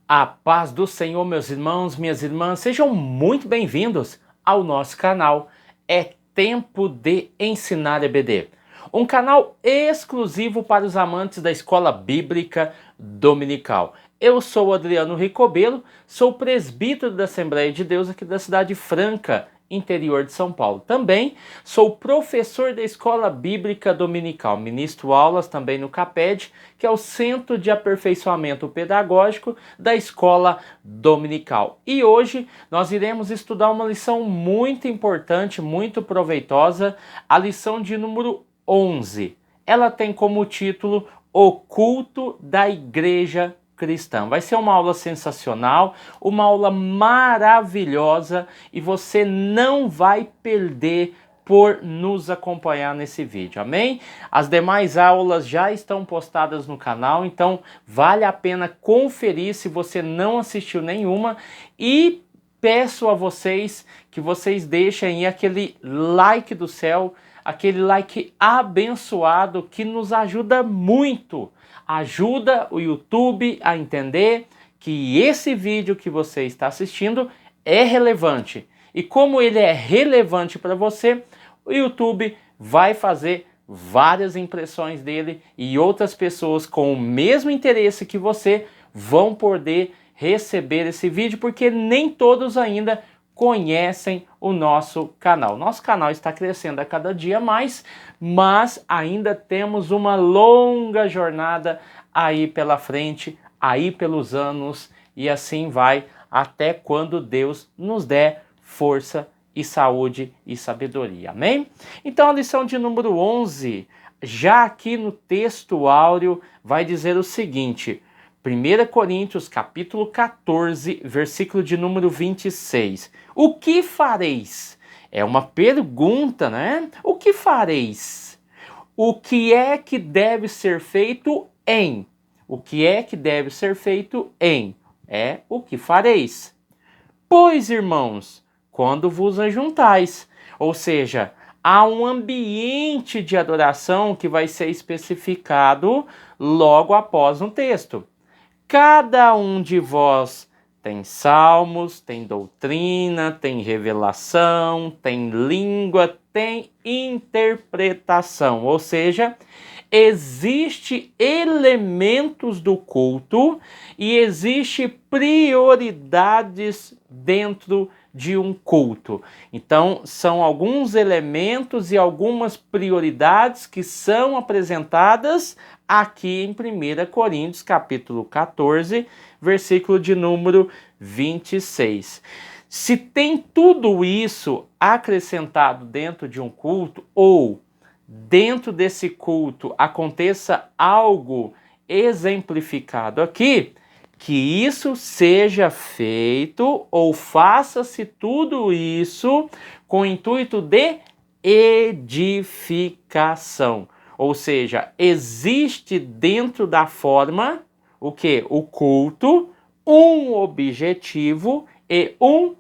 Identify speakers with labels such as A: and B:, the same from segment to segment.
A: A paz do Senhor, meus irmãos, minhas irmãs, sejam muito bem-vindos ao nosso canal. É Tempo de Ensinar EBD, um canal exclusivo para os amantes da Escola Bíblica Dominical. Eu sou Adriano Ricobelo, sou presbítero da Assembleia de Deus aqui da cidade Franca, interior de São Paulo. Também sou professor da Escola Bíblica Dominical, ministro aulas também no CAPED, que é o Centro de Aperfeiçoamento Pedagógico da Escola Dominical. E hoje nós iremos estudar uma lição muito importante, muito proveitosa, a lição de número 11. Ela tem como título O Culto da Igreja Cristã. Vai ser uma aula sensacional, uma aula maravilhosa e você não vai perder por nos acompanhar nesse vídeo, amém? As demais aulas já estão postadas no canal, então vale a pena conferir se você não assistiu nenhuma e peço a vocês que vocês deixem aí aquele like do céu, aquele like abençoado que nos ajuda muito. Ajuda o YouTube a entender que esse vídeo que você está assistindo é relevante. E como ele é relevante para você, o YouTube vai fazer várias impressões dele e outras pessoas com o mesmo interesse que você vão poder receber esse vídeo, porque nem todos ainda conhecem o nosso canal. Nosso canal está crescendo a cada dia mais, mas ainda temos uma longa jornada aí pela frente, aí pelos anos, e assim vai até quando Deus nos der força e saúde e sabedoria. Amém? Então a lição de número 11, já aqui no texto áureo, vai dizer o seguinte: 1 Coríntios capítulo 14, versículo de número 26. O que fareis? É uma pergunta, né? O que fareis? O que é que deve ser feito em? O que é que deve ser feito em? É o que fareis. Pois, irmãos, quando vos ajuntais, ou seja, há um ambiente de adoração que vai ser especificado logo após um texto. Cada um de vós tem salmos, tem doutrina, tem revelação, tem língua, tem interpretação. Ou seja, existe elementos do culto e existe prioridades dentro de um culto. Então, são alguns elementos e algumas prioridades que são apresentadas aqui em 1 Coríntios, capítulo 14, versículo de número 26. Se tem tudo isso acrescentado dentro de um culto, ou dentro desse culto aconteça algo exemplificado aqui, que isso seja feito ou faça-se tudo isso com o intuito de edificação. Ou seja, existe dentro da forma, o que? O culto, um objetivo e um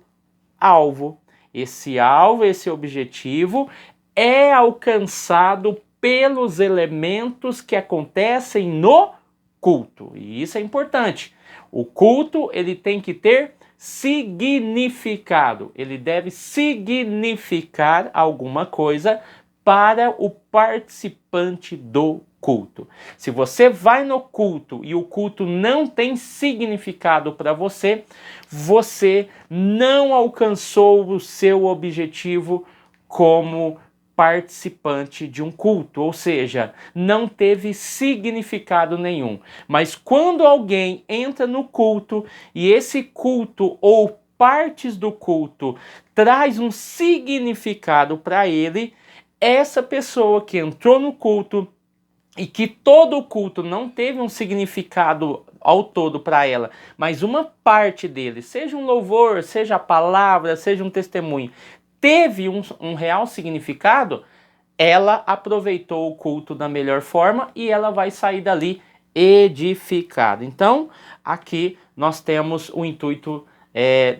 A: alvo. Esse alvo, esse objetivo é alcançado pelos elementos que acontecem no culto. E isso é importante. O culto, ele tem que ter significado. Ele deve significar alguma coisa para o participante do culto. Se você vai no culto e o culto não tem significado para você, você não alcançou o seu objetivo como participante de um culto, ou seja, não teve significado nenhum. Mas quando alguém entra no culto e esse culto ou partes do culto traz um significado para ele, essa pessoa que entrou no culto e que todo o culto não teve um significado ao todo para ela, mas uma parte dele, seja um louvor, seja a palavra, seja um testemunho, teve um real significado, ela aproveitou o culto da melhor forma e ela vai sair dali edificada. Então, aqui nós temos o intuito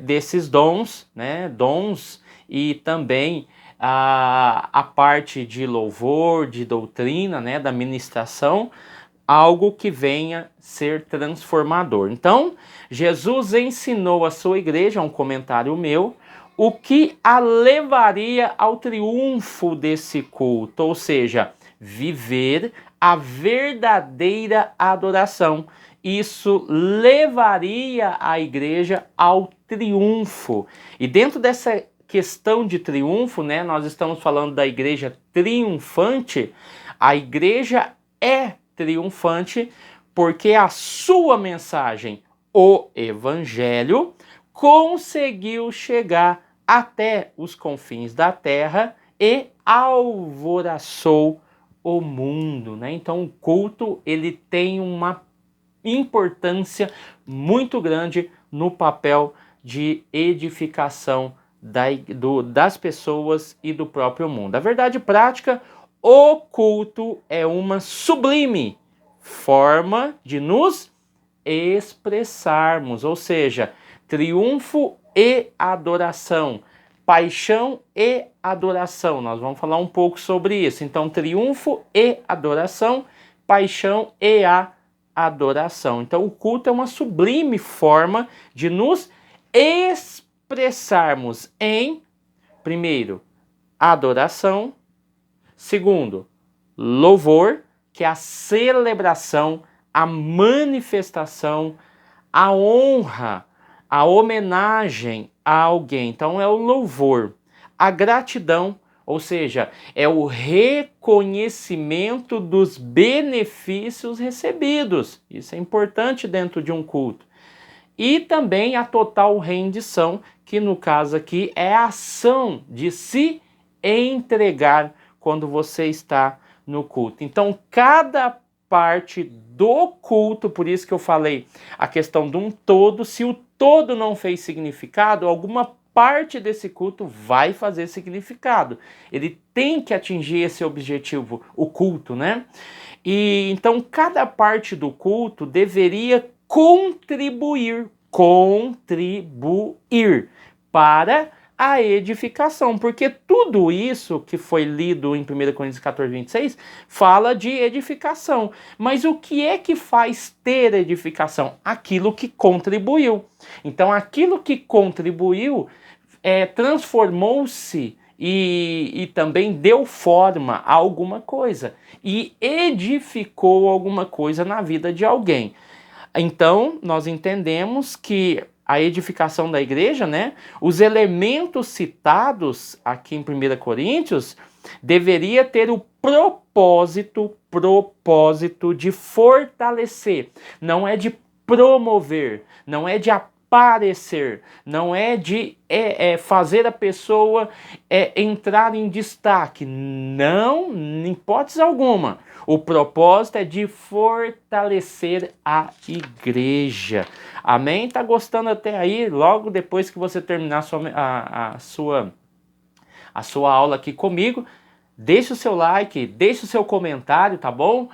A: desses dons, né? Dons e também a parte de louvor, de doutrina, né? Da ministração, algo que venha ser transformador. Então, Jesus ensinou a sua igreja, um comentário meu, o que a levaria ao triunfo desse culto, ou seja, viver a verdadeira adoração. Isso levaria a igreja ao triunfo. E dentro dessa questão de triunfo, né, nós estamos falando da igreja triunfante. A igreja é triunfante porque a sua mensagem, o evangelho, conseguiu chegar até os confins da terra e alvoraçou o mundo, né? Então o culto, ele tem uma importância muito grande no papel de edificação das pessoas e do próprio mundo. A verdade prática, o culto é uma sublime forma de nos expressarmos, ou seja, triunfo e adoração, paixão e adoração. Nós vamos falar um pouco sobre isso. Então, triunfo e adoração, paixão e adoração. Então, o culto é uma sublime forma de nos expressarmos em, primeiro, adoração, segundo, louvor, que é a celebração, a manifestação, a honra, a homenagem a alguém. Então é o louvor. A gratidão, ou seja, é o reconhecimento dos benefícios recebidos. Isso é importante dentro de um culto. E também a total rendição, que no caso aqui é a ação de se entregar quando você está no culto. Então, cada parte do culto, por isso que eu falei a questão de um todo, se o todo não fez significado, alguma parte desse culto vai fazer significado. Ele tem que atingir esse objetivo, o culto, né? E então cada parte do culto deveria contribuir para a edificação, porque tudo isso que foi lido em 1 Coríntios 14, 26, fala de edificação. Mas o que é que faz ter edificação? Aquilo que contribuiu. Então, aquilo que contribuiu transformou-se e também deu forma a alguma coisa e edificou alguma coisa na vida de alguém. Então, nós entendemos que a edificação da igreja, né? Os elementos citados aqui em 1 Coríntios deveria ter o propósito de fortalecer, não é de promover, não é de aparecer, não é de fazer a pessoa entrar em destaque, não, em hipótese alguma. O propósito é de fortalecer a igreja. Amém? Tá gostando até aí? Logo depois que você terminar a sua aula aqui comigo, deixa o seu like, deixa o seu comentário, tá bom?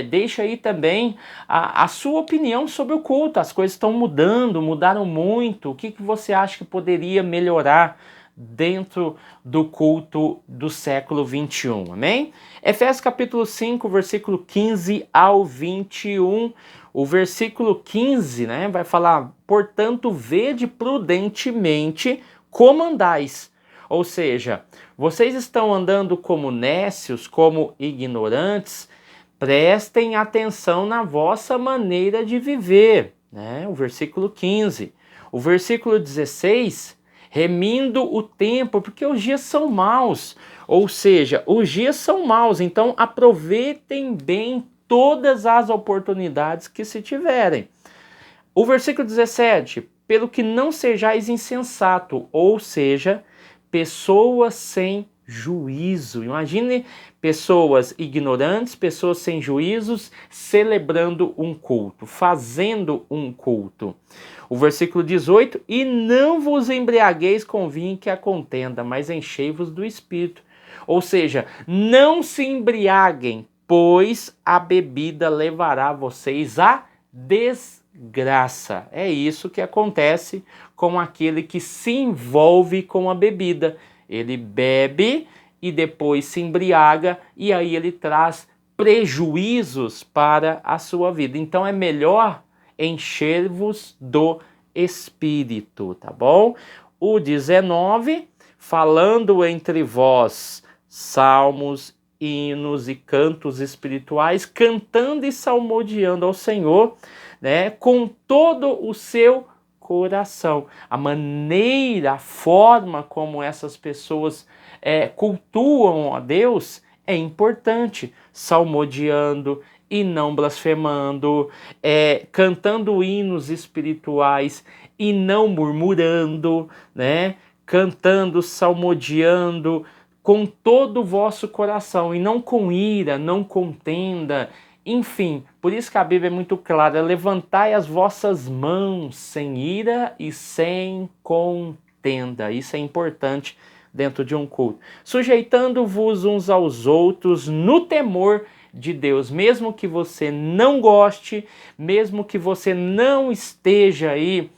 A: Deixa aí também a sua opinião sobre o culto. As coisas estão mudaram muito. O que você acha que poderia melhorar dentro do culto do século 21, amém? Efésios capítulo 5, versículo 15 ao 21, o versículo 15, né, vai falar: portanto, vede prudentemente como andais, ou seja, vocês estão andando como nécios, como ignorantes, prestem atenção na vossa maneira de viver, né, o versículo 15, o versículo 16, remindo o tempo, porque os dias são maus. Ou seja, os dias são maus, então aproveitem bem todas as oportunidades que se tiverem. O versículo 17, pelo que não sejais insensato, ou seja, pessoas sem juízo. Imagine pessoas ignorantes, pessoas sem juízos, celebrando um culto, fazendo um culto. O versículo 18, e não vos embriagueis com vinho que a contenda, mas enchei-vos do Espírito. Ou seja, não se embriaguem, pois a bebida levará vocês à desgraça. É isso que acontece com aquele que se envolve com a bebida. Ele bebe e depois se embriaga e aí ele traz prejuízos para a sua vida. Então é melhor encher-vos do Espírito, tá bom? O 19, falando entre vós salmos, hinos e cantos espirituais, cantando e salmodiando ao Senhor, né, com todo o seu coração. A maneira, a forma como essas pessoas cultuam a Deus é importante, salmodiando e não blasfemando, cantando hinos espirituais e não murmurando, né? Cantando, salmodiando com todo o vosso coração e não com ira, não contenda, enfim. Por isso que a Bíblia é muito clara: levantai as vossas mãos sem ira e sem contenda. Isso é importante dentro de um culto. Sujeitando-vos uns aos outros no temor de Deus, mesmo que você não goste, mesmo que você não esteja aí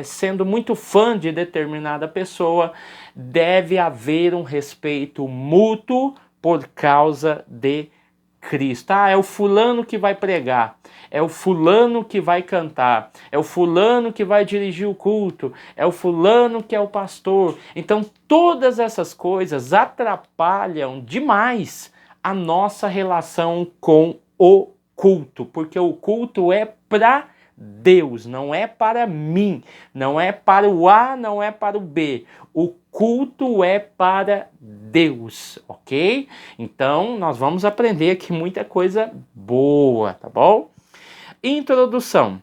A: sendo muito fã de determinada pessoa, deve haver um respeito mútuo por causa de Cristo. Ah, é o fulano que vai pregar, é o fulano que vai cantar, é o fulano que vai dirigir o culto, é o fulano que é o pastor. Então todas essas coisas atrapalham demais a nossa relação com o culto, porque o culto é para Deus, não é para mim, não é para o A, não é para o B. O culto é para Deus, ok? Então, nós vamos aprender aqui muita coisa boa, tá bom? Introdução.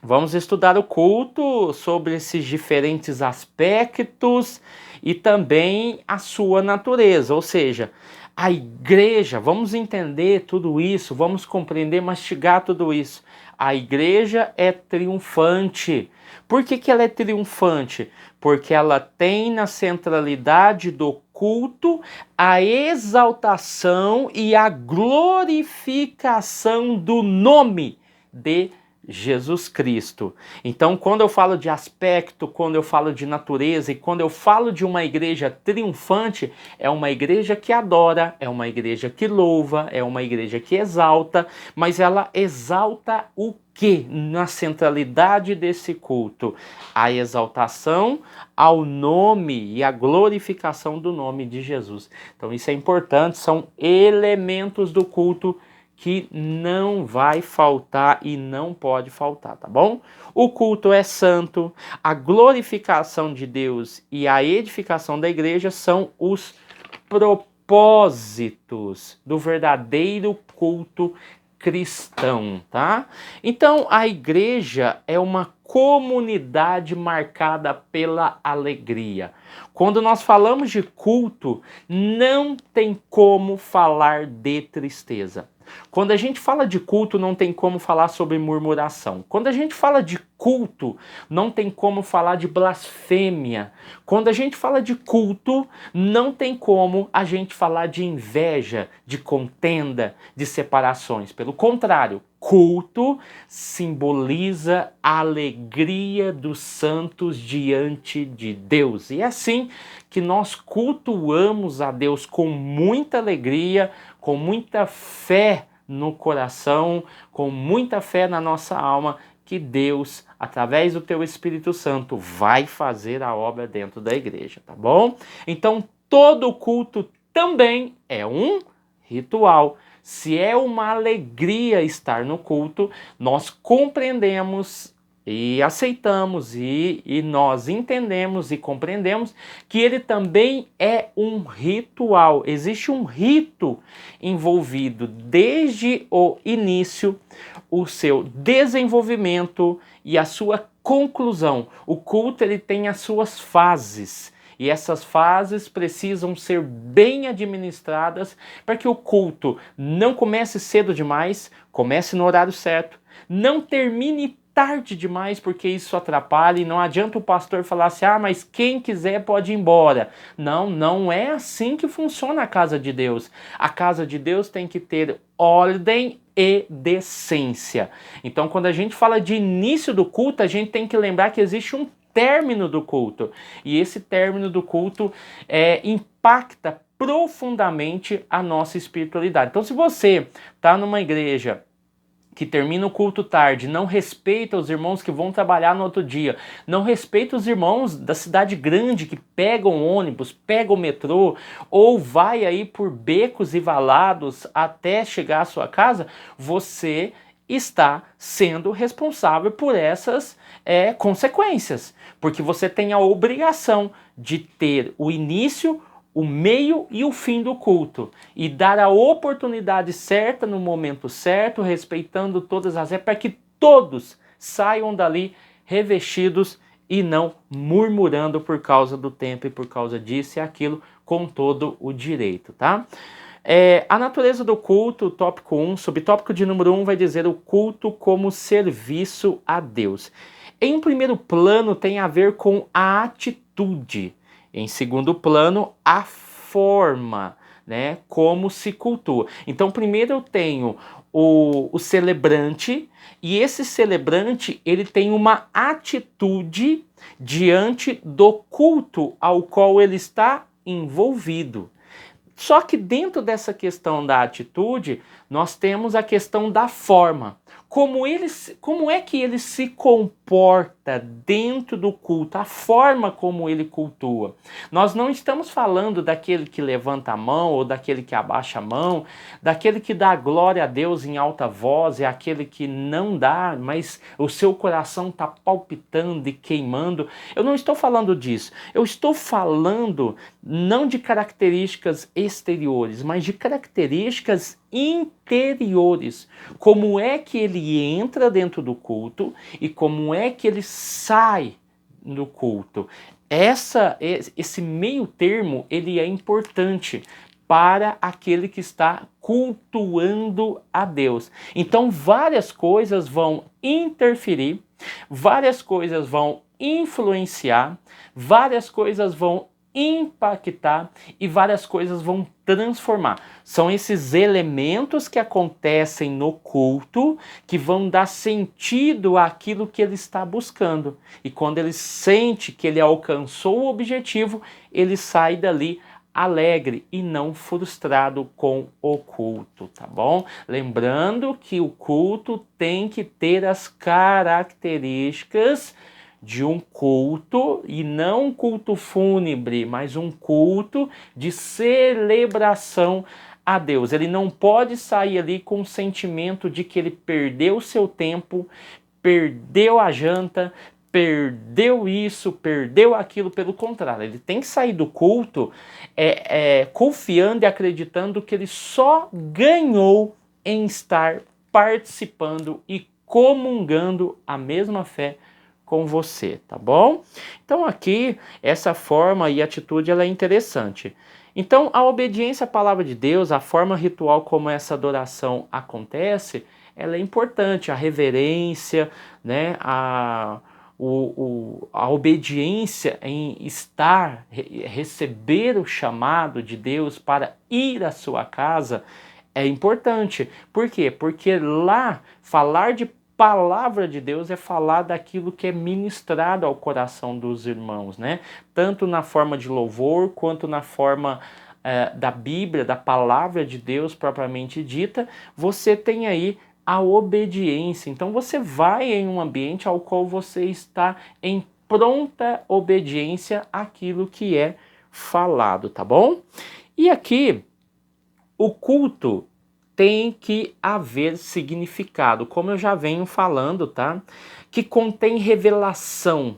A: Vamos estudar o culto sobre esses diferentes aspectos e também a sua natureza, ou seja, a igreja, vamos entender tudo isso, vamos compreender, mastigar tudo isso. A igreja é triunfante. Por que ela é triunfante? Porque ela tem na centralidade do culto a exaltação e a glorificação do nome de Jesus Cristo. Então, quando eu falo de aspecto, quando eu falo de natureza e quando eu falo de uma igreja triunfante, é uma igreja que adora, é uma igreja que louva, é uma igreja que exalta, mas ela exalta o quê na centralidade desse culto? A exaltação ao nome e a glorificação do nome de Jesus. Então, isso é importante, são elementos do culto que não vai faltar e não pode faltar, tá bom? O culto é santo, a glorificação de Deus e a edificação da igreja são os propósitos do verdadeiro culto cristão, tá? Então, a igreja é uma comunidade marcada pela alegria. Quando nós falamos de culto, não tem como falar de tristeza. Quando a gente fala de culto, não tem como falar sobre murmuração. Quando a gente fala de culto, não tem como falar de blasfêmia. Quando a gente fala de culto, não tem como a gente falar de inveja, de contenda, de separações. Pelo contrário, culto simboliza a alegria dos santos diante de Deus. E é assim que nós cultuamos a Deus com muita alegria, com muita fé no coração, com muita fé na nossa alma, que Deus, através do teu Espírito Santo, vai fazer a obra dentro da igreja, tá bom? Então, todo culto também é um ritual. Se é uma alegria estar no culto, nós compreendemos e aceitamos e nós entendemos e compreendemos que ele também é um ritual. Existe um rito envolvido desde o início, o seu desenvolvimento e a sua conclusão. O culto ele tem as suas fases. E essas fases precisam ser bem administradas para que o culto não comece cedo demais, comece no horário certo, não termine tarde demais, porque isso atrapalha e não adianta o pastor falar assim, mas quem quiser pode ir embora. Não, não é assim que funciona a casa de Deus. A casa de Deus tem que ter ordem e decência. Então, quando a gente fala de início do culto, a gente tem que lembrar que existe um término do culto. E esse término do culto impacta profundamente a nossa espiritualidade. Então, se você está numa igreja que termina o culto tarde, não respeita os irmãos que vão trabalhar no outro dia, não respeita os irmãos da cidade grande que pegam ônibus, pegam o metrô, ou vai aí por becos e valados até chegar à sua casa, você está sendo responsável por essas consequências, porque você tem a obrigação de ter o início, o meio e o fim do culto, e dar a oportunidade certa no momento certo, respeitando todas as regras, para que todos saiam dali revestidos e não murmurando por causa do tempo e por causa disso e aquilo, com todo o direito, tá? A natureza do culto, tópico 1, subtópico de número 1 vai dizer o culto como serviço a Deus. Em primeiro plano tem a ver com a atitude. Em segundo plano, a forma, né? Como se cultua. Então, primeiro eu tenho o celebrante, e esse celebrante ele tem uma atitude diante do culto ao qual ele está envolvido. Só que dentro dessa questão da atitude, nós temos a questão da forma. Como é que ele se comporta dentro do culto, a forma como ele cultua. Nós não estamos falando daquele que levanta a mão ou daquele que abaixa a mão, daquele que dá glória a Deus em alta voz, é aquele que não dá, mas o seu coração está palpitando e queimando. Eu não estou falando disso. Eu estou falando não de características exteriores, mas de características interiores. Como é que ele entra dentro do culto e como é que ele sai do culto. Esse meio termo ele é importante para aquele que está cultuando a Deus. Então várias coisas vão interferir, várias coisas vão influenciar, várias coisas vão impactar e várias coisas vão transformar. São esses elementos que acontecem no culto que vão dar sentido àquilo que ele está buscando. E quando ele sente que ele alcançou o objetivo, ele sai dali alegre e não frustrado com o culto, tá bom? Lembrando que o culto tem que ter as características de um culto, e não um culto fúnebre, mas um culto de celebração a Deus. Ele não pode sair ali com o sentimento de que ele perdeu o seu tempo, perdeu a janta, perdeu isso, perdeu aquilo. Pelo contrário, ele tem que sair do culto confiando e acreditando que ele só ganhou em estar participando e comungando a mesma fé com você, tá bom? Então aqui, essa forma e atitude ela é interessante. Então a obediência à palavra de Deus, a forma ritual como essa adoração acontece, ela é importante, a reverência, né, a obediência em receber o chamado de Deus para ir à sua casa é importante. Por quê? Porque lá falar de palavra de Deus é falar daquilo que é ministrado ao coração dos irmãos, né? Tanto na forma de louvor, quanto na forma da Bíblia, da palavra de Deus propriamente dita, você tem aí a obediência. Então você vai em um ambiente ao qual você está em pronta obediência àquilo que é falado, tá bom? E aqui, o culto tem que haver significado, como eu já venho falando, tá? Que contém revelação,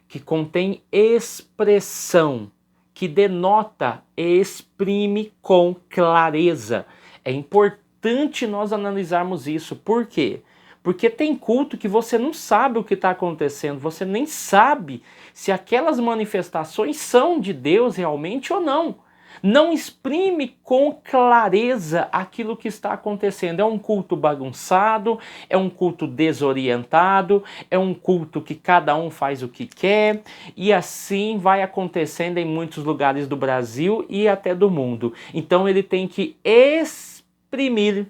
A: que contém expressão, que denota e exprime com clareza. É importante nós analisarmos isso. Por quê? Porque tem culto que você não sabe o que está acontecendo, você nem sabe se aquelas manifestações são de Deus realmente ou não. Não exprime com clareza aquilo que está acontecendo. É um culto bagunçado, é um culto desorientado, é um culto que cada um faz o que quer, e assim vai acontecendo em muitos lugares do Brasil e até do mundo. Então ele tem que exprimir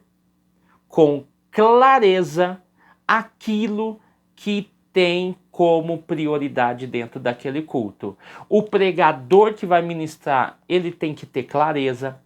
A: com clareza aquilo que tem como prioridade dentro daquele culto. O pregador que vai ministrar, ele tem que ter clareza.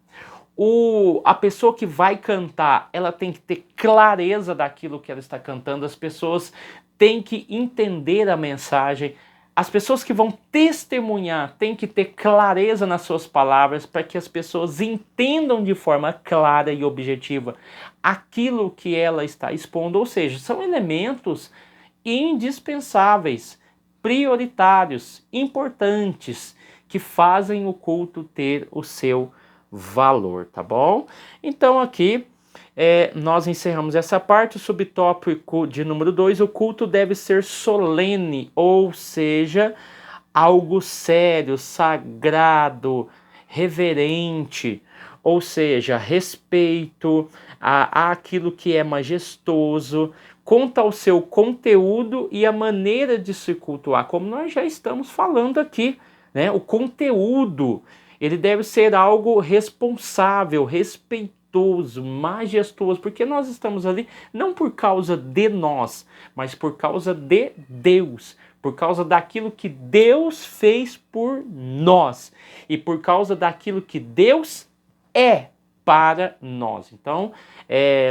A: A pessoa que vai cantar, ela tem que ter clareza daquilo que ela está cantando. As pessoas têm que entender a mensagem. As pessoas que vão testemunhar têm que ter clareza nas suas palavras para que as pessoas entendam de forma clara e objetiva aquilo que ela está expondo. Ou seja, são elementos indispensáveis, prioritários, importantes, que fazem o culto ter o seu valor, tá bom? Então aqui nós encerramos essa parte. O subtópico de número 2, o culto deve ser solene, ou seja, algo sério, sagrado, reverente, ou seja, respeito àquilo que é majestoso, quanto ao seu conteúdo e a maneira de se cultuar, como nós já estamos falando aqui, né? O conteúdo, ele deve ser algo responsável, respeitoso, majestoso, porque nós estamos ali não por causa de nós, mas por causa de Deus, por causa daquilo que Deus fez por nós e por causa daquilo que Deus é para nós. Então,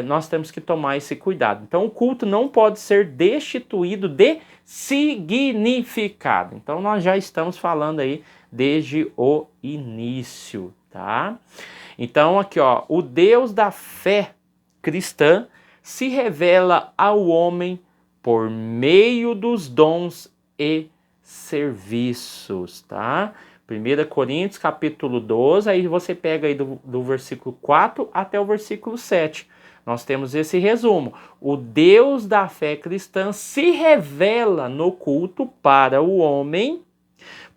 A: nós temos que tomar esse cuidado. Então, o culto não pode ser destituído de significado. Então, nós já estamos falando aí desde o início, tá? Então, aqui, ó, o Deus da fé cristã se revela ao homem por meio dos dons e serviços, tá? 1 Coríntios capítulo 12, aí você pega aí do versículo 4 até o versículo 7. Nós temos esse resumo. O Deus da fé cristã se revela no culto para o homem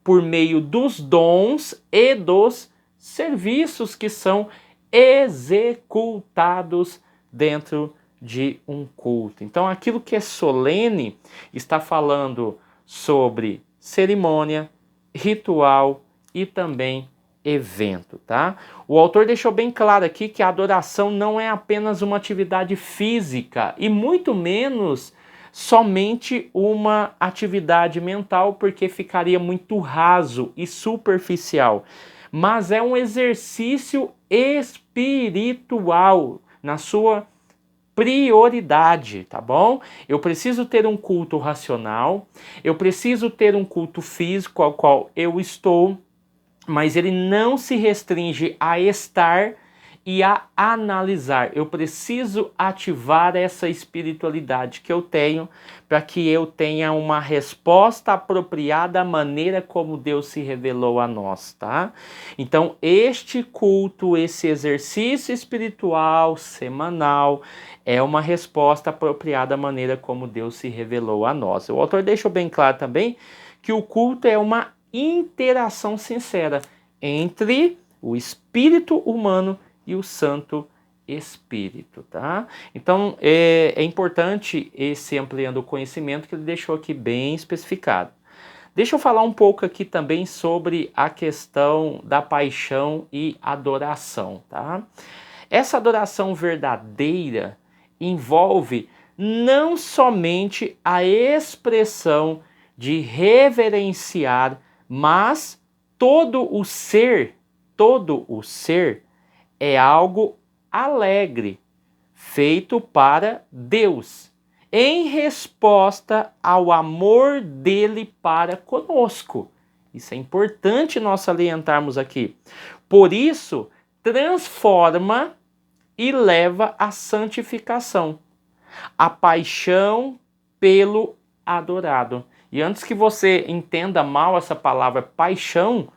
A: por meio dos dons e dos serviços que são executados dentro de um culto. Então, aquilo que é solene está falando sobre cerimônia, ritual e também evento, tá? O autor deixou bem claro aqui que a adoração não é apenas uma atividade física e muito menos somente uma atividade mental, porque ficaria muito raso e superficial, mas é um exercício espiritual na sua prioridade, tá bom? Eu preciso ter um culto racional, eu preciso ter um culto físico ao qual eu estou, mas ele não se restringe a estar e a analisar. Eu preciso ativar essa espiritualidade que eu tenho para que eu tenha uma resposta apropriada à maneira como Deus se revelou a nós, tá? Então, este culto, esse exercício espiritual semanal é uma resposta apropriada à maneira como Deus se revelou a nós. O autor deixou bem claro também que o culto é uma interação sincera entre o espírito humano e o Santo Espírito, tá? Então, é importante esse ampliando o conhecimento que ele deixou aqui bem especificado. Deixa eu falar um pouco aqui também sobre a questão da paixão e adoração, tá? Essa adoração verdadeira envolve não somente a expressão de reverenciar, mas todo o ser é algo alegre, feito para Deus, em resposta ao amor dele para conosco. Isso é importante nós salientarmos aqui. Por isso, transforma e leva à santificação, a paixão pelo adorado. E antes que você entenda mal essa palavra paixão,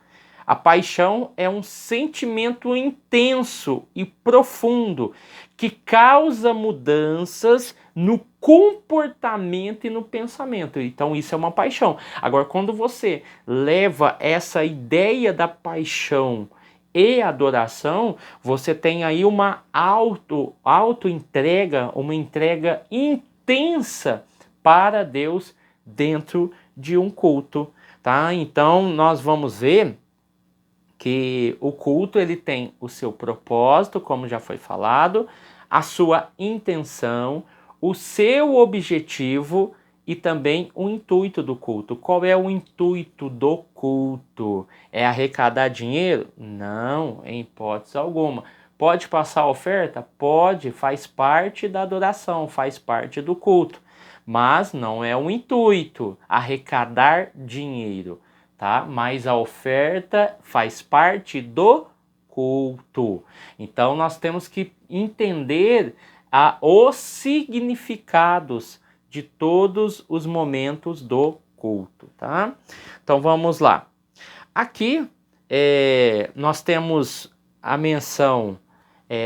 A: a paixão é um sentimento intenso e profundo que causa mudanças no comportamento e no pensamento. Então isso é uma paixão. Agora, quando você leva essa ideia da paixão e adoração, você tem aí uma auto-entrega, uma entrega intensa para Deus dentro de um culto, tá? Então nós vamos ver que o culto ele tem o seu propósito, como já foi falado, a sua intenção, o seu objetivo e também o intuito do culto. Qual é o intuito do culto? É arrecadar dinheiro? Não, em hipótese alguma. Pode passar a oferta? Pode, faz parte da adoração, faz parte do culto. Mas não é o intuito, arrecadar dinheiro, tá? Mas a oferta faz parte do culto. Então nós temos que entender os significados de todos os momentos do culto, tá? Então vamos lá. Aqui nós temos a menção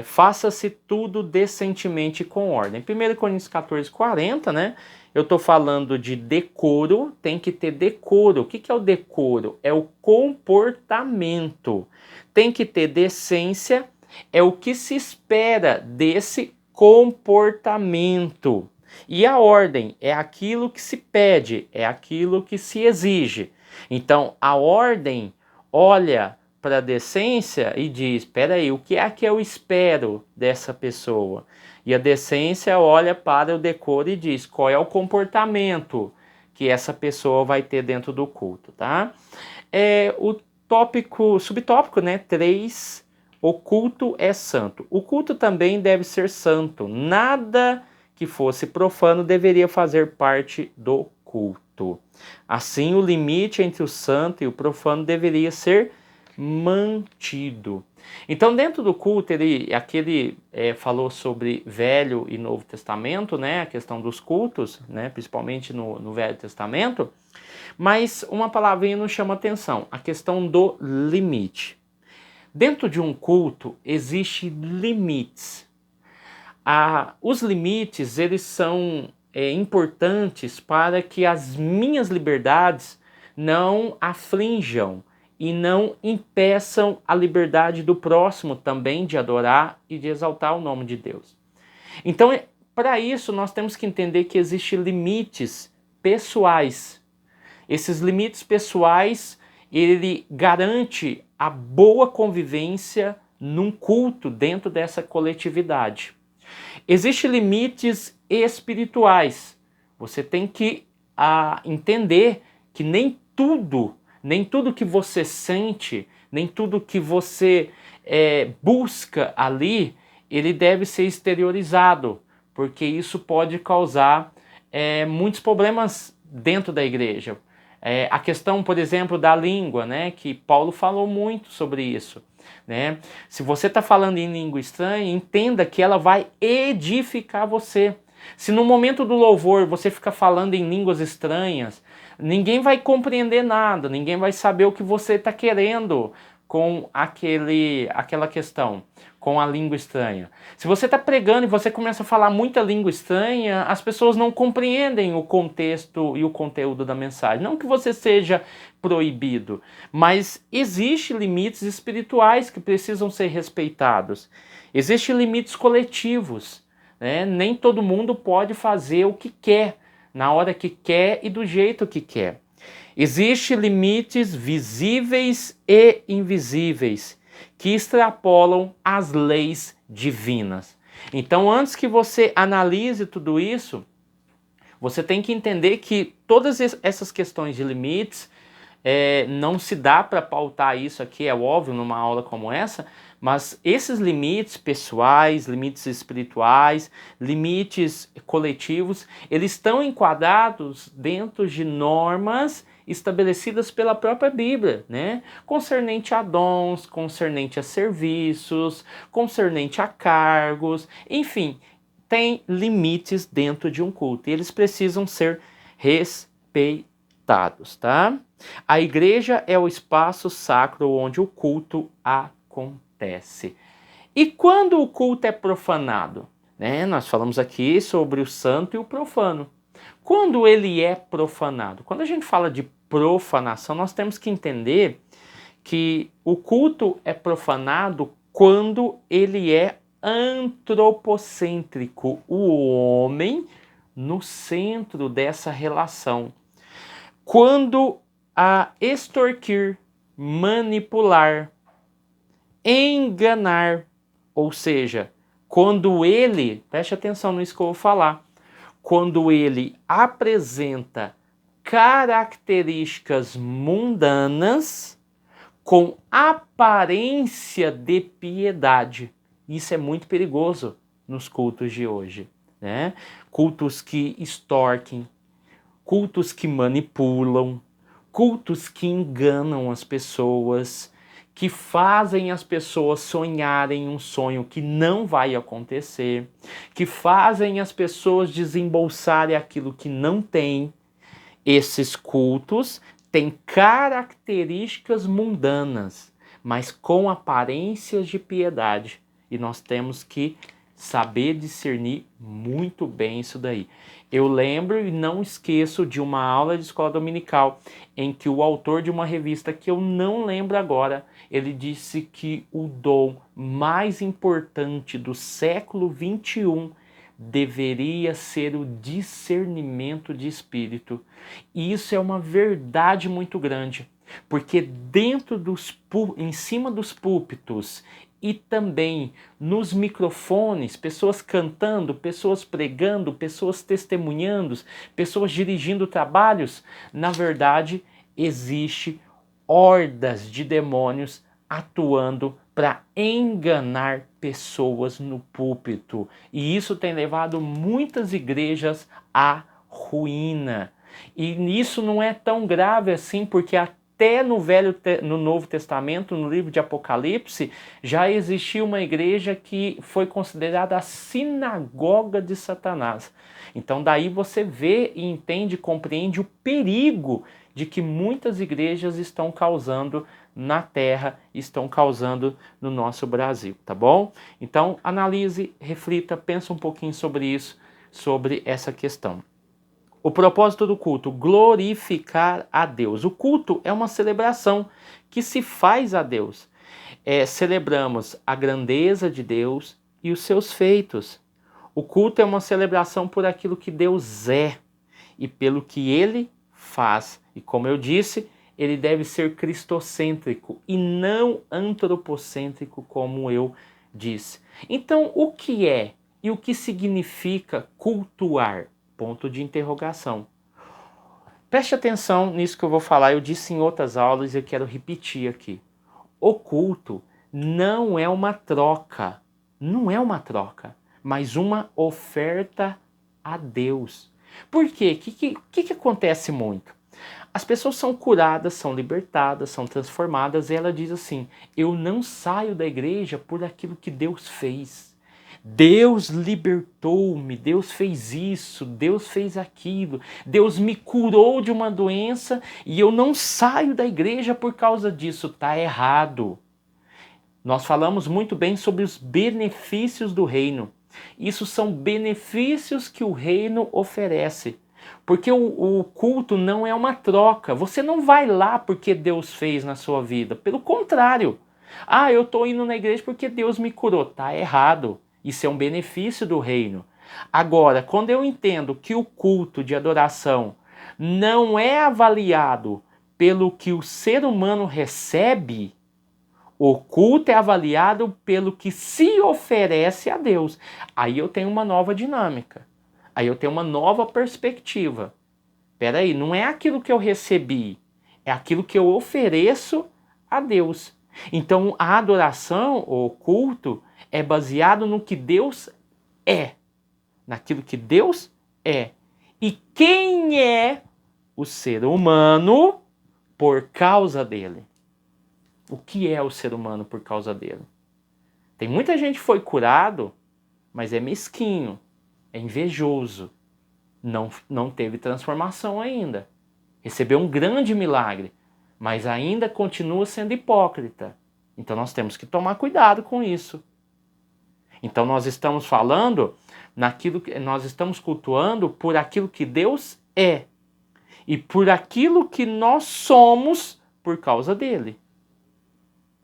A: faça-se tudo decentemente com ordem. 1 Coríntios 14:40, né? Eu estou falando de decoro, tem que ter decoro. O que é o decoro? É o comportamento. Tem que ter decência, é o que se espera desse comportamento. E a ordem é aquilo que se pede, é aquilo que se exige. Então, a ordem olha para a decência e diz, espera aí, o que é que eu espero dessa pessoa? E a decência olha para o decoro e diz, qual é o comportamento que essa pessoa vai ter dentro do culto, tá? O subtópico, né, 3, o culto é santo. O culto também deve ser santo. Nada que fosse profano deveria fazer parte do culto. Assim, o limite entre o santo e o profano deveria ser mantido. Então, dentro do culto, ele falou sobre Velho e Novo Testamento, né, a questão dos cultos, né, principalmente no Velho Testamento, mas uma palavrinha nos chama atenção, a questão do limite. Dentro de um culto, existem limites. Os limites, eles são importantes para que as minhas liberdades não aflinjam e não impeçam a liberdade do próximo também de adorar e de exaltar o nome de Deus. Então, para isso, nós temos que entender que existem limites pessoais. Esses limites pessoais, ele garante a boa convivência num culto dentro dessa coletividade. Existem limites espirituais. Você tem que entender que nem tudo que você sente, nem tudo que você busca ali, ele deve ser exteriorizado, porque isso pode causar muitos problemas dentro da igreja. A questão, por exemplo, da língua, né, que Paulo falou muito sobre isso. Né? Se você está falando em língua estranha, entenda que ela vai edificar você. Se no momento do louvor você fica falando em línguas estranhas, ninguém vai compreender nada, ninguém vai saber o que você está querendo com aquela questão, com a língua estranha. Se você está pregando e você começa a falar muita língua estranha, as pessoas não compreendem o contexto e o conteúdo da mensagem. Não que você seja proibido, mas existem limites espirituais que precisam ser respeitados. Existem limites coletivos, né? Nem todo mundo pode fazer o que quer, na hora que quer e do jeito que quer. Existem limites visíveis e invisíveis que extrapolam as leis divinas. Então, antes que você analise tudo isso, você tem que entender que todas essas questões de limites, não se dá para pautar isso aqui, é óbvio, numa aula como essa, mas esses limites pessoais, limites espirituais, limites coletivos, eles estão enquadrados dentro de normas estabelecidas pela própria Bíblia, né? Concernente a dons, concernente a serviços, concernente a cargos, enfim, tem limites dentro de um culto e eles precisam ser respeitados, tá? A igreja é o espaço sacro onde o culto acontece. E quando o culto é profanado? Né? Nós falamos aqui sobre o santo e o profano. Quando ele é profanado? Quando a gente fala de profanação, nós temos que entender que o culto é profanado quando ele é antropocêntrico, o homem no centro dessa relação. Quando a extorquir, manipular, enganar, ou seja, quando ele, preste atenção nisso que eu vou falar, quando ele apresenta características mundanas com aparência de piedade. Isso é muito perigoso nos cultos de hoje, né? Cultos que extorquem, cultos que manipulam, cultos que enganam as pessoas, que fazem as pessoas sonharem um sonho que não vai acontecer, que fazem as pessoas desembolsarem aquilo que não tem. Esses cultos têm características mundanas, mas com aparências de piedade. E nós temos que saber discernir muito bem isso daí. Eu lembro e não esqueço de uma aula de escola dominical em que o autor de uma revista, que eu não lembro agora, ele disse que o dom mais importante do século XXI deveria ser o discernimento de espírito. E isso é uma verdade muito grande, porque em cima dos púlpitos e também nos microfones, pessoas cantando, pessoas pregando, pessoas testemunhando, pessoas dirigindo trabalhos, na verdade, existe hordas de demônios atuando para enganar pessoas no púlpito. E isso tem levado muitas igrejas à ruína. E isso não é tão grave assim, porque até no Novo Testamento, no livro de Apocalipse, já existia uma igreja que foi considerada a sinagoga de Satanás. Então daí você vê e entende, compreende o perigo de que muitas igrejas estão causando na terra, estão causando no nosso Brasil, tá bom? Então analise, reflita, pensa um pouquinho sobre isso, sobre essa questão. O propósito do culto, glorificar a Deus. O culto é uma celebração que se faz a Deus. Celebramos a grandeza de Deus e os seus feitos. O culto é uma celebração por aquilo que Deus é e pelo que Ele faz. E como eu disse, ele deve ser cristocêntrico e não antropocêntrico, como eu disse. Então, o que é e o que significa cultuar? Ponto de interrogação. Preste atenção nisso que eu vou falar, eu disse em outras aulas e eu quero repetir aqui. O culto não é uma troca, mas uma oferta a Deus. Por quê? O que acontece muito? As pessoas são curadas, são libertadas, são transformadas e ela diz assim, eu não saio da igreja por aquilo que Deus fez. Deus libertou-me, Deus fez isso, Deus fez aquilo, Deus me curou de uma doença e eu não saio da igreja por causa disso. Está errado. Nós falamos muito bem sobre os benefícios do reino. Isso são benefícios que o reino oferece. Porque o culto não é uma troca. Você não vai lá porque Deus fez na sua vida. Pelo contrário. Eu estou indo na igreja porque Deus me curou. Está errado. Isso é um benefício do reino. Agora, quando eu entendo que o culto de adoração não é avaliado pelo que o ser humano recebe, o culto é avaliado pelo que se oferece a Deus. Aí eu tenho uma nova dinâmica. Aí eu tenho uma nova perspectiva. Peraí, não é aquilo que eu recebi, é aquilo que eu ofereço a Deus. Então a adoração, ou culto, é baseado no que Deus é. Naquilo que Deus é. E quem é o ser humano por causa dele? O que é o ser humano por causa dele? Tem muita gente que foi curado, mas é mesquinho, é invejoso, não teve transformação ainda. Recebeu um grande milagre, mas ainda continua sendo hipócrita. Então nós temos que tomar cuidado com isso. Então nós estamos falando naquilo que nós estamos cultuando por aquilo que Deus é e por aquilo que nós somos por causa dele.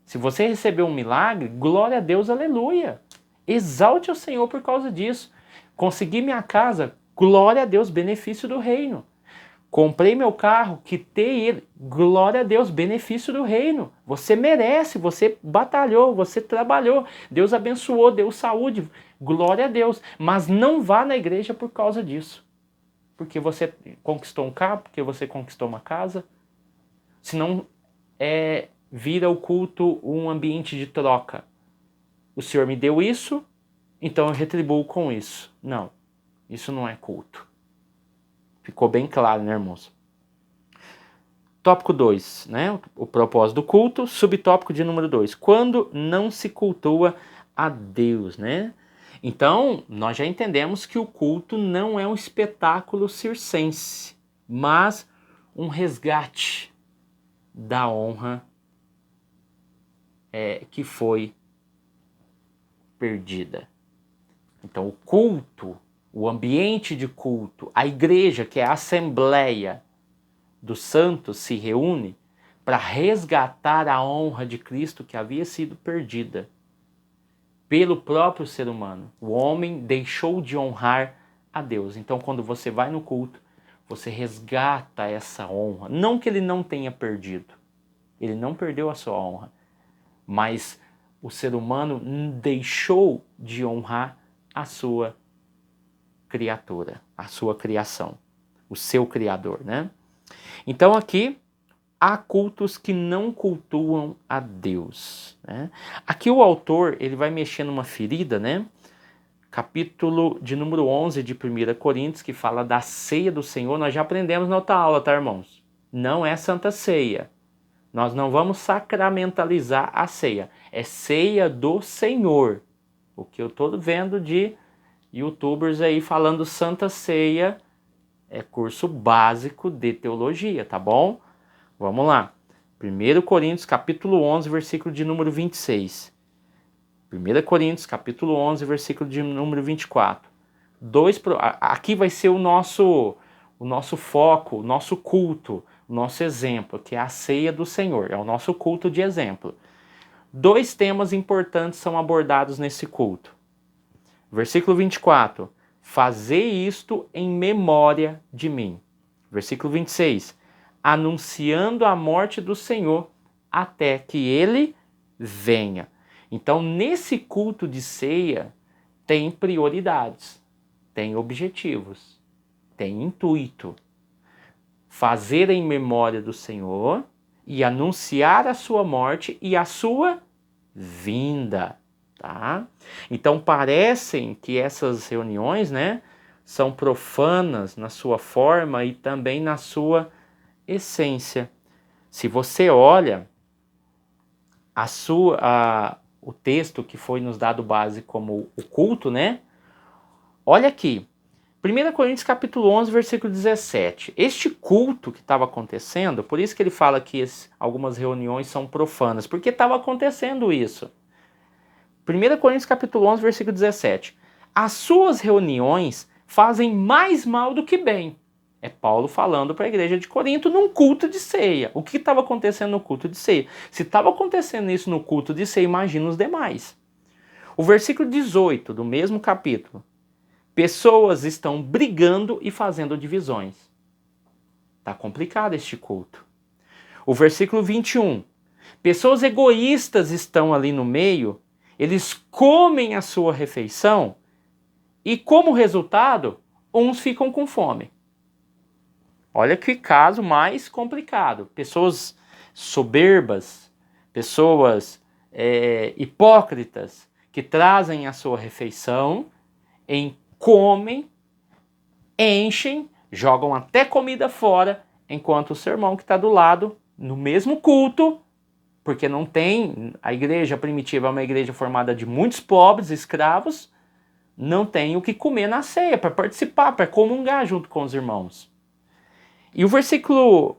A: Se você recebeu um milagre, glória a Deus, aleluia. Exalte o Senhor por causa disso. Consegui minha casa, glória a Deus, benefício do reino. Comprei meu carro, quitei ele, glória a Deus, benefício do reino. Você merece, você batalhou, você trabalhou, Deus abençoou, deu saúde, glória a Deus. Mas não vá na igreja por causa disso. porque você conquistou um carro, porque você conquistou uma casa. Senão vira o culto um ambiente de troca. O Senhor me deu isso, então eu retribuo com isso. Não, isso não é culto. Ficou bem claro, né, irmãos? Tópico 2, né? O propósito do culto. Subtópico de número 2. Quando não se cultua a Deus, né? Então, nós já entendemos que o culto não é um espetáculo circense, mas um resgate da honra que foi perdida. Então, o culto, o ambiente de culto, a igreja, que é a assembleia dos santos, se reúne para resgatar a honra de Cristo que havia sido perdida pelo próprio ser humano. O homem deixou de honrar a Deus. Então, quando você vai no culto, você resgata essa honra. Não que ele não tenha perdido. Ele não perdeu a sua honra. Mas o ser humano deixou de honrar a sua criatura, a sua criação, o seu criador, né? Então aqui há cultos que não cultuam a Deus, né? Aqui o autor ele vai mexer numa ferida, né? Capítulo de número 11 de 1 Coríntios, que fala da ceia do Senhor. Nós já aprendemos na outra aula, tá, irmãos? Não é Santa Ceia. Nós não vamos sacramentalizar a ceia. É ceia do Senhor. O que eu estou vendo de youtubers aí falando Santa Ceia é curso básico de teologia, tá bom? Vamos lá. 1 Coríntios capítulo 11, versículo de número 26. 1 Coríntios capítulo 11, versículo de número 24. Aqui vai ser o nosso foco, o nosso culto, o nosso exemplo, que é a ceia do Senhor, é o nosso culto de exemplo. 2 temas importantes são abordados nesse culto. Versículo 24, fazei isto em memória de mim. Versículo 26, anunciando a morte do Senhor até que ele venha. Então, nesse culto de ceia, tem prioridades, tem objetivos, tem intuito. Fazer em memória do Senhor e anunciar a sua morte e a sua vinda. Tá? Então parecem que essas reuniões, né, são profanas na sua forma e também na sua essência. Se você olha o texto que foi nos dado base como o culto, né? Olha aqui, 1 Coríntios capítulo 11, versículo 17. Este culto que estava acontecendo, por isso que ele fala que algumas reuniões são profanas, porque estava acontecendo isso. 1 Coríntios capítulo 11, versículo 17. As suas reuniões fazem mais mal do que bem. É Paulo falando para a igreja de Corinto num culto de ceia. O que estava acontecendo no culto de ceia? Se estava acontecendo isso no culto de ceia, imagina os demais. O versículo 18 do mesmo capítulo. Pessoas estão brigando e fazendo divisões. Está complicado este culto. O versículo 21. Pessoas egoístas estão ali no meio. Eles comem a sua refeição e, como resultado, uns ficam com fome. Olha que caso mais complicado. Pessoas soberbas, pessoas hipócritas, que trazem a sua refeição, comem, enchem, jogam até comida fora, enquanto o seu irmão que está do lado, no mesmo culto, porque não tem, a igreja primitiva é uma igreja formada de muitos pobres, escravos, não tem o que comer na ceia, para participar, para comungar junto com os irmãos. E o versículo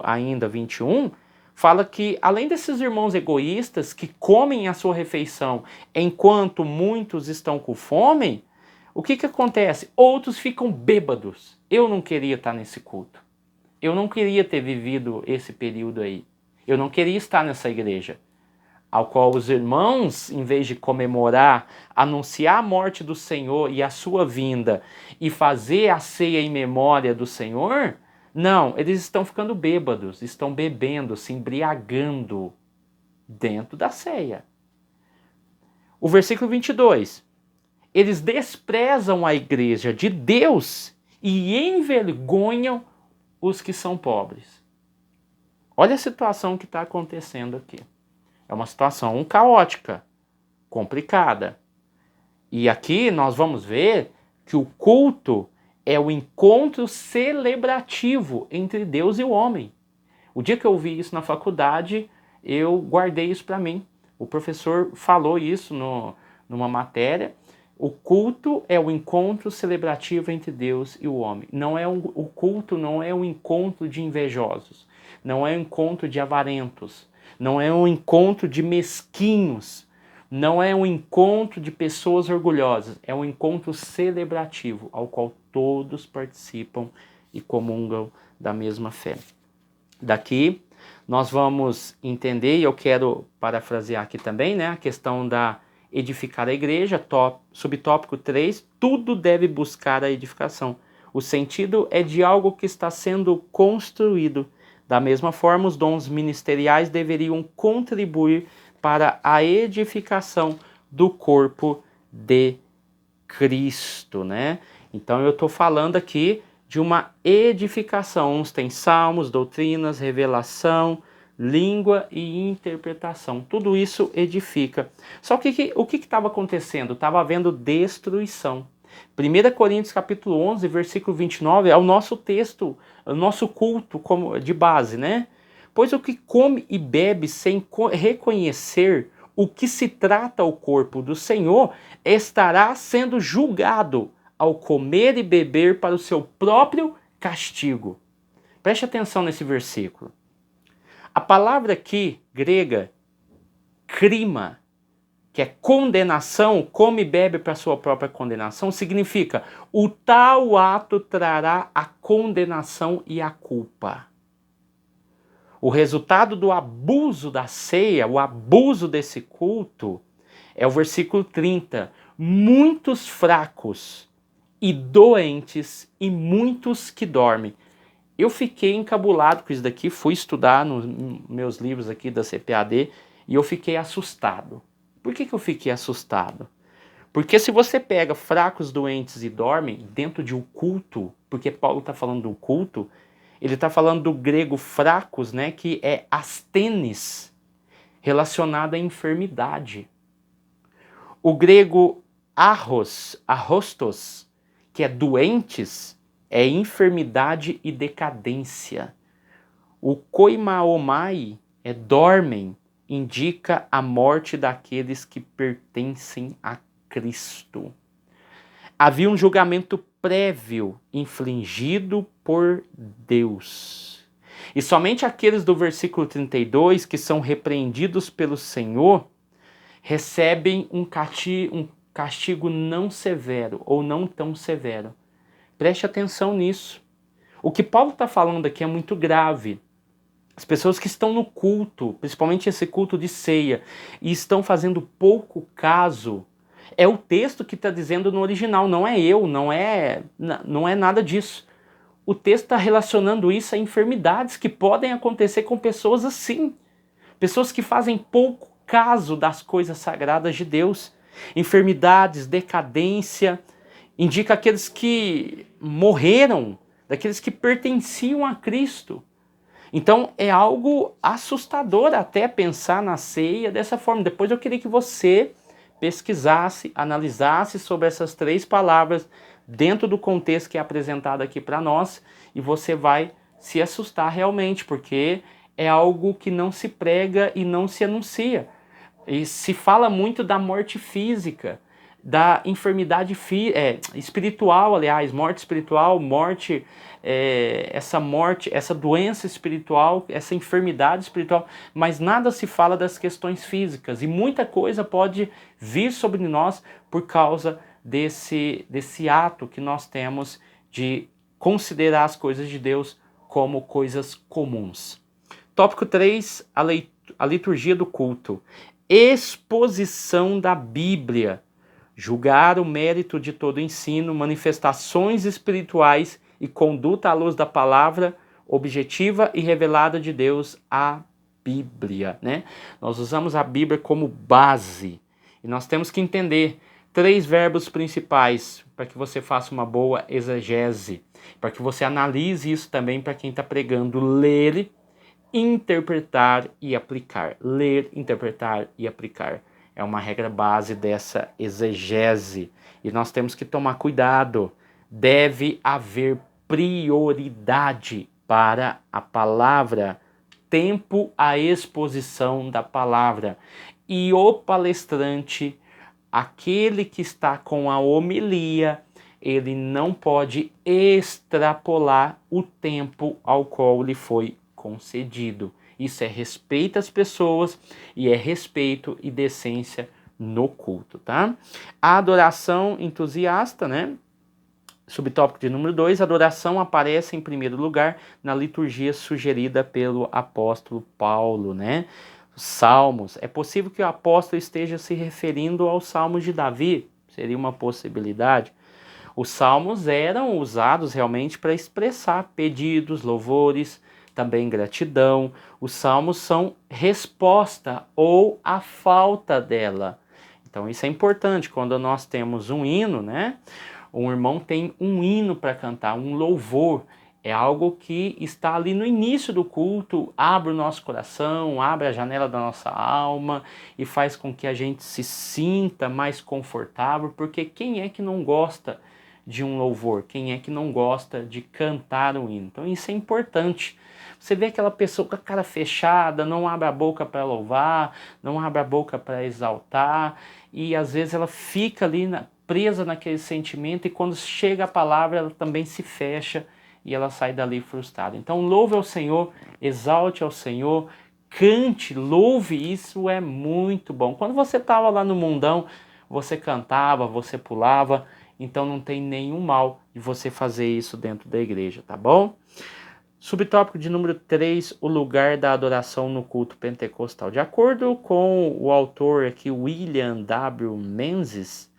A: ainda 21, fala que além desses irmãos egoístas que comem a sua refeição enquanto muitos estão com fome, o que acontece? Outros ficam bêbados. Eu não queria estar nesse culto. Eu não queria ter vivido esse período aí. Eu não queria estar nessa igreja, ao qual os irmãos, em vez de comemorar, anunciar a morte do Senhor e a sua vinda e fazer a ceia em memória do Senhor, não, eles estão ficando bêbados, estão bebendo, se embriagando dentro da ceia. O versículo 22. eles desprezam a igreja de Deus e envergonham os que são pobres. Olha a situação que está acontecendo aqui. É uma situação caótica, complicada. E aqui nós vamos ver que o culto é o encontro celebrativo entre Deus e o homem. O dia que eu ouvi isso na faculdade, eu guardei isso para mim. O professor falou isso numa matéria. O culto é o encontro celebrativo entre Deus e o homem. O culto não é um encontro de invejosos, não é um encontro de avarentos, não é um encontro de mesquinhos, não é um encontro de pessoas orgulhosas, é um encontro celebrativo ao qual todos participam e comungam da mesma fé. Daqui nós vamos entender, e eu quero parafrasear aqui também, né, a questão da edificar a igreja, subtópico 3, tudo deve buscar a edificação. O sentido é de algo que está sendo construído. Da mesma forma, os dons ministeriais deveriam contribuir para a edificação do corpo de Cristo, né? Então eu estou falando aqui de uma edificação. Uns têm salmos, doutrinas, revelação, língua e interpretação. Tudo isso edifica. Só que o que estava acontecendo? Estava havendo destruição. 1 Coríntios capítulo 11, versículo 29 é o nosso texto, o nosso culto de base, né? Pois o que come e bebe sem reconhecer o que se trata o corpo do Senhor estará sendo julgado ao comer e beber para o seu próprio castigo. Preste atenção nesse versículo. A palavra aqui, grega, crima, que é condenação, come e bebe para a sua própria condenação, significa o tal ato trará a condenação e a culpa. O resultado do abuso da ceia, o abuso desse culto, é o versículo 30. Muitos fracos e doentes e muitos que dormem. Eu fiquei encabulado com isso daqui, fui estudar nos meus livros aqui da CPAD e eu fiquei assustado. Por que eu fiquei assustado? Porque se você pega fracos, doentes e dormem dentro de um culto, porque Paulo está falando do culto, ele está falando do grego fracos, né, que é asthenes, relacionado à enfermidade. O grego arrostos, que é doentes, é enfermidade e decadência. O koimaomai é dormem, indica a morte daqueles que pertencem a Cristo. Havia um julgamento prévio infligido por Deus. E somente aqueles do versículo 32 que são repreendidos pelo Senhor recebem um castigo não severo ou não tão severo. Preste atenção nisso. O que Paulo está falando aqui é muito grave. As pessoas que estão no culto, principalmente esse culto de ceia, e estão fazendo pouco caso, é o texto que está dizendo no original, não é eu, não é nada disso. O texto está relacionando isso a enfermidades que podem acontecer com pessoas assim. Pessoas que fazem pouco caso das coisas sagradas de Deus. Enfermidades, decadência, indica aqueles que morreram, daqueles que pertenciam a Cristo. Então é algo assustador até pensar na ceia dessa forma. Depois eu queria que você pesquisasse, analisasse sobre essas 3 palavras dentro do contexto que é apresentado aqui para nós e você vai se assustar realmente, porque é algo que não se prega e não se anuncia. E se fala muito da morte física, da enfermidade espiritual, aliás, morte espiritual, essa doença espiritual, essa enfermidade espiritual, mas nada se fala das questões físicas e muita coisa pode vir sobre nós por causa desse ato que nós temos de considerar as coisas de Deus como coisas comuns. Tópico 3, a liturgia do culto. Exposição da Bíblia. Julgar o mérito de todo ensino, manifestações espirituais e conduta à luz da palavra objetiva e revelada de Deus, a Bíblia, né? Nós usamos a Bíblia como base e nós temos que entender 3 verbos principais para que você faça uma boa exegese, para que você analise isso também para quem está pregando: ler, interpretar e aplicar. Ler, interpretar e aplicar. É uma regra base dessa exegese. E nós temos que tomar cuidado. Deve haver prioridade para a palavra, tempo à exposição da palavra. E o palestrante, aquele que está com a homilia, ele não pode extrapolar o tempo ao qual lhe foi concedido. Isso é respeito às pessoas e é respeito e decência no culto, tá? A adoração entusiasta, né? Subtópico de número 2, adoração aparece em primeiro lugar na liturgia sugerida pelo apóstolo Paulo, né? Salmos. É possível que o apóstolo esteja se referindo aos salmos de Davi? Seria uma possibilidade. Os salmos eram usados realmente para expressar pedidos, louvores, também gratidão. Os salmos são resposta ou a falta dela. Então isso é importante. Quando nós temos um hino, né? Um irmão tem um hino para cantar, um louvor. É algo que está ali no início do culto, abre o nosso coração, abre a janela da nossa alma e faz com que a gente se sinta mais confortável, porque quem é que não gosta de um louvor? Quem é que não gosta de cantar um hino? Então isso é importante. Você vê aquela pessoa com a cara fechada, não abre a boca para louvar, não abre a boca para exaltar, e às vezes ela fica ali presa naquele sentimento, e quando chega a palavra ela também se fecha e ela sai dali frustrada. Então louve ao Senhor, exalte ao Senhor, cante, louve, isso é muito bom. Quando você estava lá no mundão, você cantava, você pulava, então não tem nenhum mal de você fazer isso dentro da igreja, tá bom? Subtópico de número 3, o lugar da adoração no culto pentecostal. De acordo com o autor aqui, William W. Menzies,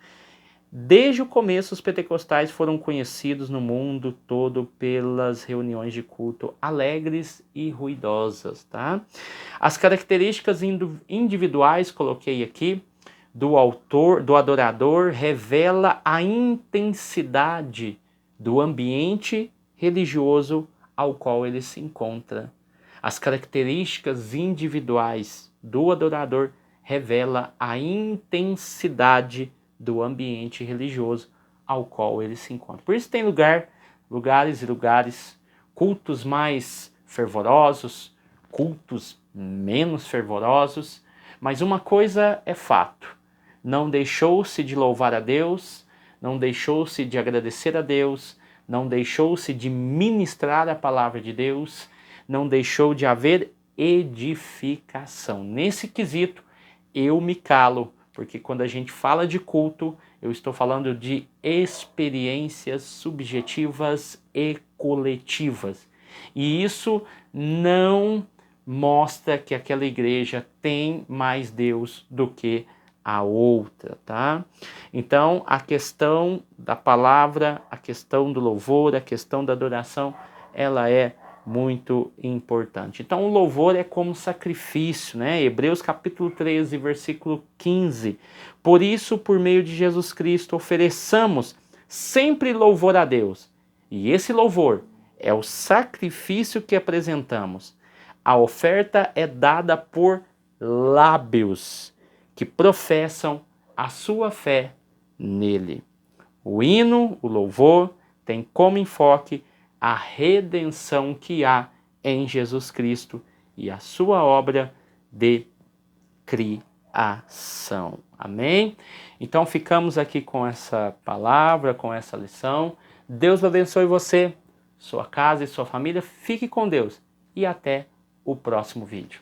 A: desde o começo, os pentecostais foram conhecidos no mundo todo pelas reuniões de culto alegres e ruidosas, tá? As características individuais, coloquei aqui, do autor, do adorador, revela a intensidade do ambiente religioso ao qual ele se encontra. As características individuais do adorador revela a intensidade do ambiente religioso ao qual ele se encontra. Por isso tem lugares e lugares, cultos mais fervorosos, cultos menos fervorosos, mas uma coisa é fato: não deixou-se de louvar a Deus, não deixou-se de agradecer a Deus, não deixou-se de ministrar a palavra de Deus, não deixou de haver edificação. Nesse quesito, eu me calo, porque quando a gente fala de culto, eu estou falando de experiências subjetivas e coletivas. E isso não mostra que aquela igreja tem mais Deus do que a outra, tá? Então, a questão da palavra, a questão do louvor, a questão da adoração, ela é muito importante. Então, o louvor é como sacrifício, né? Hebreus capítulo 13, versículo 15. Por isso, por meio de Jesus Cristo, ofereçamos sempre louvor a Deus. E esse louvor é o sacrifício que apresentamos. A oferta é dada por lábios que professam a sua fé nele. O hino, o louvor, tem como enfoque a redenção que há em Jesus Cristo e a sua obra de criação. Amém? Então ficamos aqui com essa palavra, com essa lição. Deus abençoe você, sua casa e sua família. Fique com Deus e até o próximo vídeo.